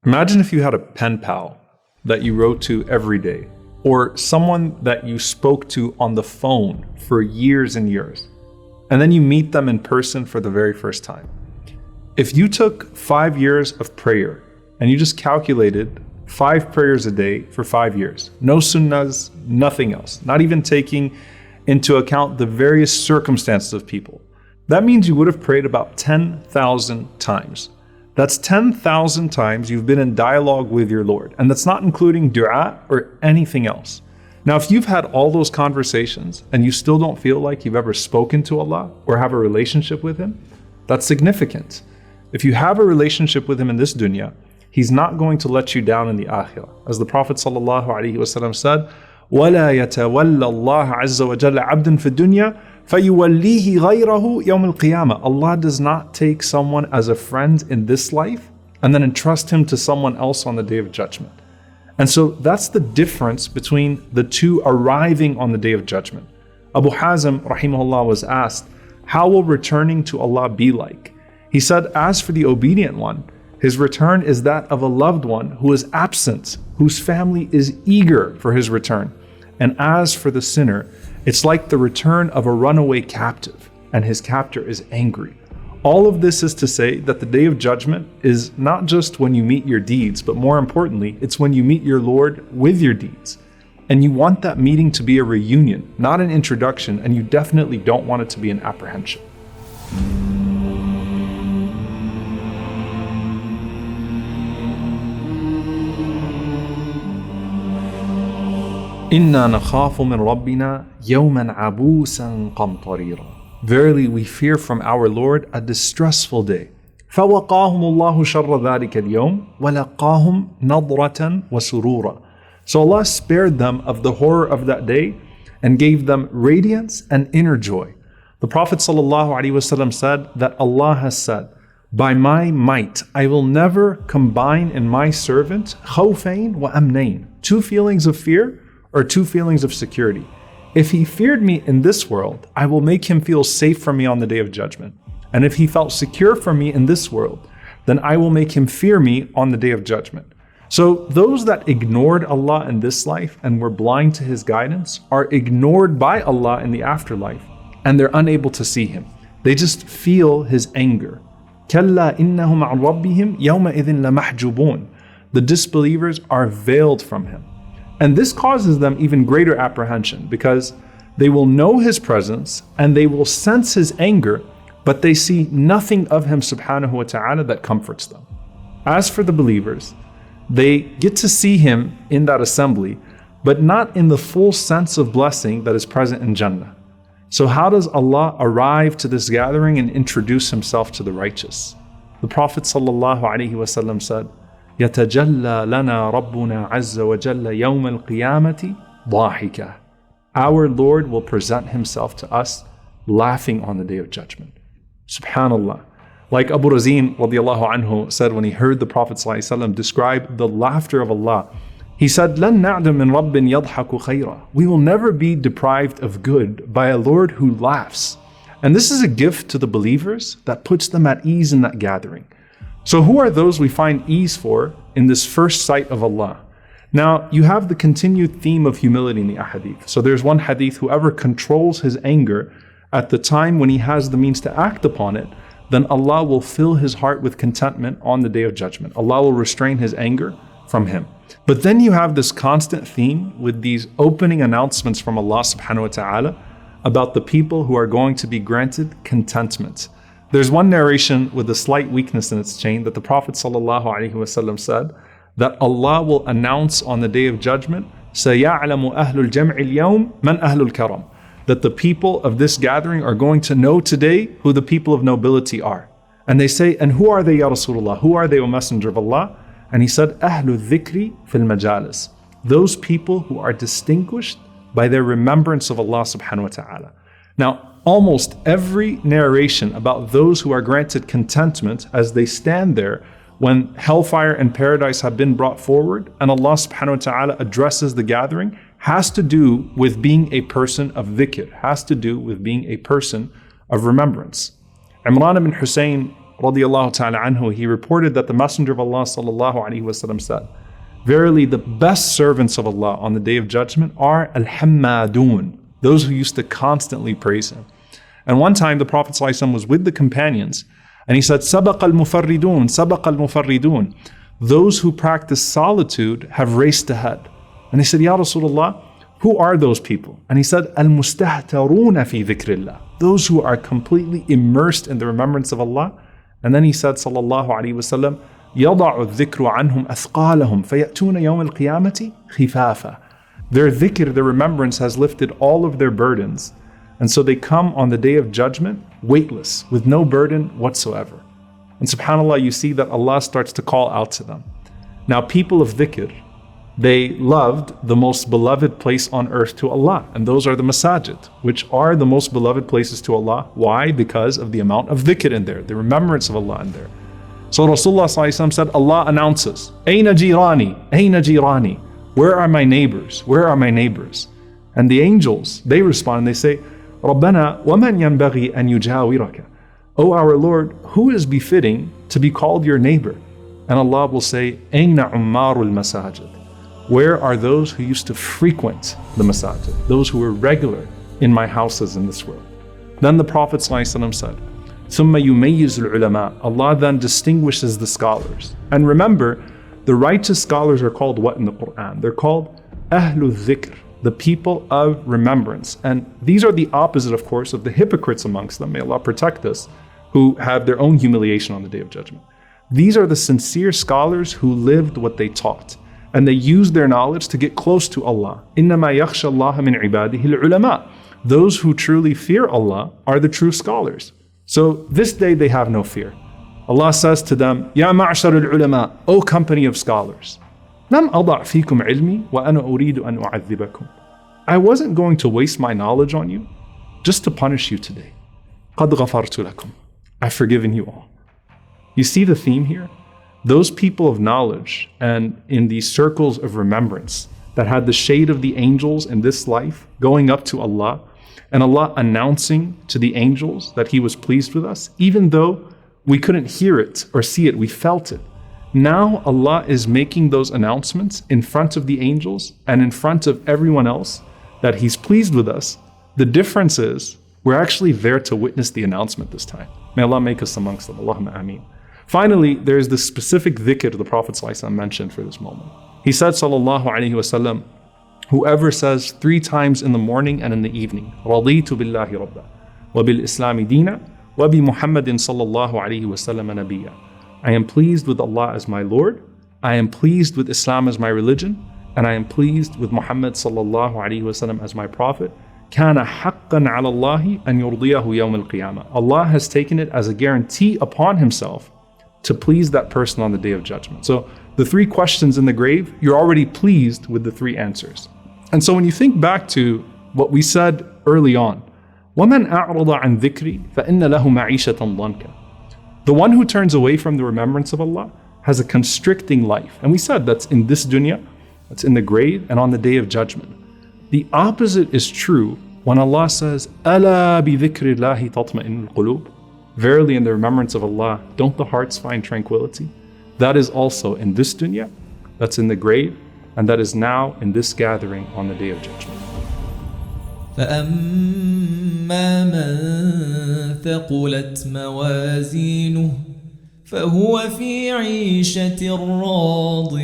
Imagine if you had a pen pal that you wrote to every day, or someone that you spoke to on the phone for years and years, and then you meet them in person for the very first time. If you took 5 years of prayer and you just calculated 5 prayers a day for 5 years, no sunnahs, nothing else, not even taking into account the various circumstances of people, that means you would have prayed about 10,000 times. That's 10,000 times you've been in dialogue with your Lord, and that's not including dua or anything else. Now, if you've had all those conversations and you still don't feel like you've ever spoken to Allah or have a relationship with Him, that's significant. If you have a relationship with Him in this dunya, He's not going to let you down in the akhirah. As the Prophet ﷺ said, وَلَا يَتَوَلَّ اللَّهَ عَزَّ وَجَلَّ عَبْدًا فِي الدُّنْيَا فَيُوَلِّيهِ غَيْرَهُ يَوْمَ الْقِيَامَةِ. Allah does not take someone as a friend in this life and then entrust him to someone else on the Day of Judgment. And so that's the difference between the two arriving on the Day of Judgment. Abu Hazim rahimahullah was asked, how will returning to Allah be like? He said, as for the obedient one, his return is that of a loved one who is absent, whose family is eager for his return. And as for the sinner, it's like the return of a runaway captive, and his captor is angry. All of this is to say that the Day of Judgment is not just when you meet your deeds, but more importantly, it's when you meet your Lord with your deeds. And you want that meeting to be a reunion, not an introduction, and you definitely don't want it to be an apprehension. إِنَّا نَخَافُ مِنْ رَبِّنَا يَوْمًا عَبُوسًا قَمْطَرِيرًا. Verily we fear from our Lord a distressful day. فَوَقَاهُمُ اللَّهُ شَرَّ ذَلِكَ الْيَوْمِ وَلَقَاهُمْ نَضْرَةً وَسُرُورًا. So Allah spared them of the horror of that day and gave them radiance and inner joy. The Prophet ﷺ said that Allah has said, by my might, I will never combine in my servant khawfayn wa amnayn, 2 feelings of fear or 2 feelings of security. If he feared me in this world, I will make him feel safe from me on the Day of Judgment. And if he felt secure from me in this world, then I will make him fear me on the Day of Judgment. So those that ignored Allah in this life and were blind to His guidance are ignored by Allah in the afterlife, and they're unable to see Him. They just feel His anger. كَلَّا إِنَّهُمْ عَنْ رَبِّهِمْ يَوْمَئِذٍ لَمَحْجُوبُونَ. The disbelievers are veiled from Him. And this causes them even greater apprehension because they will know His presence and they will sense His anger, but they see nothing of Him subhanahu wa ta'ala that comforts them. As for the believers, they get to see Him in that assembly, but not in the full sense of blessing that is present in Jannah. So how does Allah arrive to this gathering and introduce Himself to the righteous? The Prophet ﷺ said, يَتَجَلَّى لَنَا رَبُّنَا عَزَّ وَجَلَّ يَوْمَ الْقِيَامَةِ ضَاحِكًا. Our Lord will present Himself to us laughing on the Day of Judgment. Subhanallah. Like Abu Razin radiallahu anhu said when he heard the Prophet ﷺ describe the laughter of Allah, he said, لَن نَعْدَ مِن رَبٍّ يَضْحَكُ خَيْرًا. We will never be deprived of good by a Lord who laughs. And this is a gift to the believers that puts them at ease in that gathering. So who are those we find ease for in this first sight of Allah? Now, you have the continued theme of humility in the ahadith. So there's one hadith, whoever controls his anger at the time when he has the means to act upon it, then Allah will fill his heart with contentment on the Day of Judgment. Allah will restrain his anger from him. But then you have this constant theme with these opening announcements from Allah subhanahu wa ta'ala about the people who are going to be granted contentment. There's one narration with a slight weakness in its chain that the Prophet ﷺ said that Allah will announce on the Day of Judgment, سَيَعْلَمُ أَهْلُ الْجَمْعِ الْيَوْمِ مَنْ أَهْلُ الْكَرَمِ. That the people of this gathering are going to know today who the people of nobility are. And they say, and who are they, Ya Rasulullah? Who are they, O Messenger of Allah? And he said, أَهْلُ الذِّكْرِ فِي الْمَجَالِسِ. Those people who are distinguished by their remembrance of Allah subhanahu wa ta'ala. Now, almost every narration about those who are granted contentment as they stand there when hellfire and paradise have been brought forward and Allah subhanahu wa ta'ala addresses the gathering has to do with being a person of dhikr, has to do with being a person of remembrance. Imran ibn Hussein radiallahu ta'ala anhu, he reported that the Messenger of Allah sallallahu alaihi wasallam said, verily the best servants of Allah on the Day of Judgment are al-hammadun, those who used to constantly praise Him. And one time the Prophet ﷺ was with the companions and he said, Sabaq al-mufarridun, Sabaq al-mufarridun. Those who practice solitude have raced ahead. And they said, Ya Rasulullah, who are those people? And he said, Al-mustahtaruna fi dhikrillah. Those who are completely immersed in the remembrance of Allah. And then he said, sallallahu alayhi wasallam, يَضَعُ الذِّكْرُ عَنْهُمْ أَثْقَالَهُم فَيَأْتُونَ يَوْمَ الْقِيَامَةِ خِفَافًا. Their dhikr, their remembrance has lifted all of their burdens. And so they come on the Day of Judgment weightless, with no burden whatsoever. And subhanAllah, you see that Allah starts to call out to them. Now, people of dhikr, they loved the most beloved place on earth to Allah, and those are the masajid, which are the most beloved places to Allah. Why? Because of the amount of dhikr in there, the remembrance of Allah in there. So Rasulullah ﷺ said, Allah announces, Ayna jirani, Ayna jirani. Where are my neighbors? Where are my neighbors? And the angels, they respond and they say, Rabbana, waman yanbaghi an yujawiraka. O our Lord, who is befitting to be called your neighbor? And Allah will say, Ayna ummarul masajid. Where are those who used to frequent the masajid, those who were regular in my houses in this world? Then the Prophet ﷺ said, ثُمَّ يُمَيِّزُ الْعُلَمَاء. Allah then distinguishes the scholars. And remember, the righteous scholars are called what in the Quran? They're called Ahlul Dhikr, the people of remembrance. And these are the opposite, of course, of the hypocrites amongst them. May Allah protect us, who have their own humiliation on the Day of Judgment. These are the sincere scholars who lived what they taught. And they use their knowledge to get close to Allah. إِنَّمَا يَخْشَى اللَّهَ مِنْ عِبَادِهِ الْعُلَمَاء. Those who truly fear Allah are the true scholars. So this day they have no fear. Allah says to them, يَا مَعْشَرُ الْعُلَمَاء, O company of scholars, لَمْ أَضَعْ فِيكُمْ عِلْمِي وَأَنَا أُرِيدُ أَنْ أُعَذِّبَكُمْ. I wasn't going to waste my knowledge on you just to punish you today. قَدْ غَفَرْتُ لَكُمْ. I've forgiven you all. You see the theme here? Those people of knowledge and in these circles of remembrance that had the shade of the angels in this life going up to Allah, and Allah announcing to the angels that He was pleased with us, even though we couldn't hear it or see it, we felt it. Now Allah is making those announcements in front of the angels and in front of everyone else that He's pleased with us. The difference is we're actually there to witness the announcement this time. May Allah make us amongst them. Allahumma ameen. Finally, there is the specific dhikr the Prophet ﷺ mentioned for this moment. He said, sallallahu alayhi wasallam, whoever says 3 times in the morning and in the evening, رَضِيتُ بِاللَّهِ رَبَّا وَبِالْإِسْلَامِ دِينًا وَبِمُحَمَّدٍ صَلَّى اللَّهُ عَلَيْهِ وَسَلَّمَ نَبِيًّا. I am pleased with Allah as my Lord, I am pleased with Islam as my religion, and I am pleased with Muhammad sallallahu alayhi wasallam as my prophet. كَانَ حَقًّا عَلَى اللَّهِ أَنْ يُرْضِيَهُ يَوْمَ الْقِيَامَةِ. Allah has taken it as a guarantee upon Himself to please that person on the Day of Judgment. So the 3 questions in the grave, you're already pleased with the 3 answers. And so when you think back to what we said early on, وَمَنْ أَعْرَضَ عَنْ ذِكْرِي فَإِنَّ لَهُ مَعِيشَةً ضَنْكًا. The one who turns away from the remembrance of Allah has a constricting life. And we said that's in this dunya, that's in the grave, and on the Day of Judgment. The opposite is true when Allah says, أَلَا بِذِكْرِ اللَّهِ تَطْمَئِنُّ الْقُلُوبِ. Verily, in the remembrance of Allah, don't the hearts find tranquility? That is also in this dunya, that's in the grave, and that is now in this gathering on the Day of Judgment. فأما من ثقلت موازينه فهو في عيشة راضية